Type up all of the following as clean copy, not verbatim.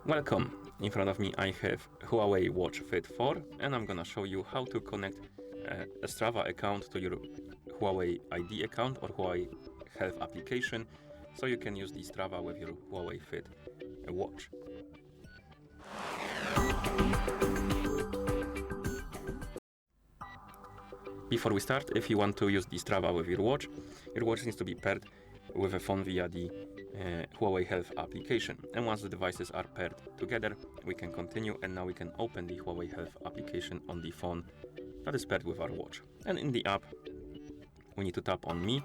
Welcome! In front of me I have HUAWEI Watch Fit 4 and I'm gonna show you how to connect a Strava account to your HUAWEI ID account or HUAWEI Health application, so you can use the Strava with your HUAWEI Fit watch. Before we start, if you want to use the Strava with your watch needs to be paired with a phone via the HUAWEI Health application. And once the devices are paired together, we can continue, and now we can open the HUAWEI Health application on the phone that is paired with our watch. And in the app, we need to tap on Me,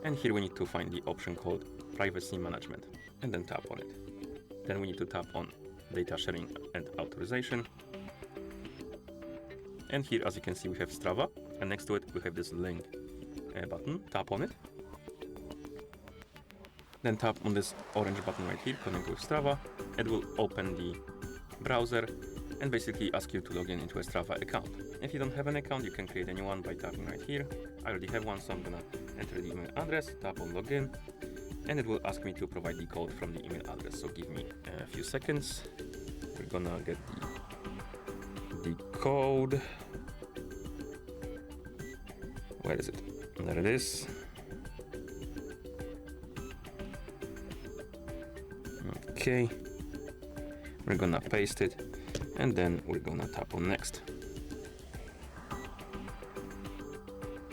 and here we need to find the option called Privacy Management, and then tap on it. Then we need to tap on Data Sharing and Authorization. And here, as you can see, we have Strava, and next to it we have this link button. Tap on it. Then tap on this orange button right here, Connect with Strava. It will open the browser and basically ask you to log in into a Strava account. If you don't have an account, you can create a new one by tapping right here. I already have one, so I'm gonna enter the email address, tap on Login, and it will ask me to provide the code from the email address. So give me a few seconds. We're gonna get the code. Where is it? There it is. Okay, we're gonna paste it, and then we're gonna tap on Next.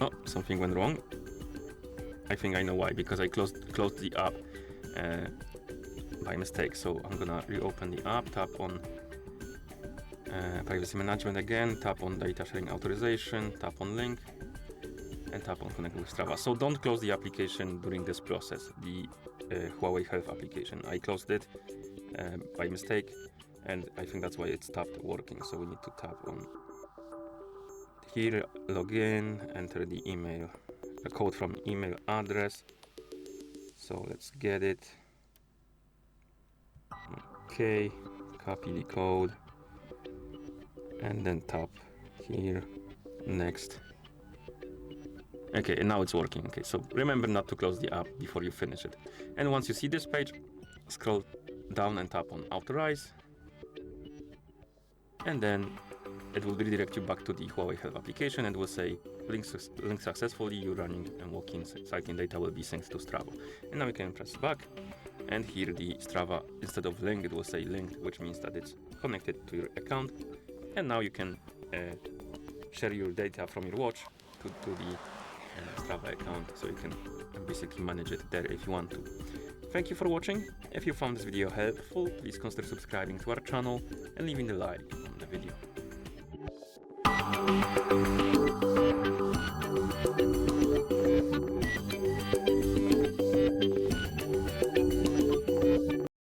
Oh, something went wrong. I think I know why, because I closed the app by mistake. So I'm gonna reopen the app, tap on Privacy Management again, tap on Data Sharing Authorization, tap on Link, and tap on Connect with Strava. So don't close the application during this process, the HUAWEI Health application. I closed it by mistake, and I think that's why it stopped working. So we need to tap on here, login, enter the email, the code from email address. So let's get it. Okay, copy the code, and then tap here, Next. Okay, and now it's working. Okay, so remember not to close the app before you finish it. And once you see this page, scroll down and tap on Authorize. And then it will redirect you back to the HUAWEI Health application and will say, link successfully, you're running and walking cycling data will be synced to Strava. And now you can press back, and here the Strava, instead of link, it will say linked, which means that it's connected to your account. And now you can share your data from your watch to the Strava account, so you can basically manage it there if you want to. Thank you for watching. If you found this video helpful, please consider subscribing to our channel and leaving a like on the video.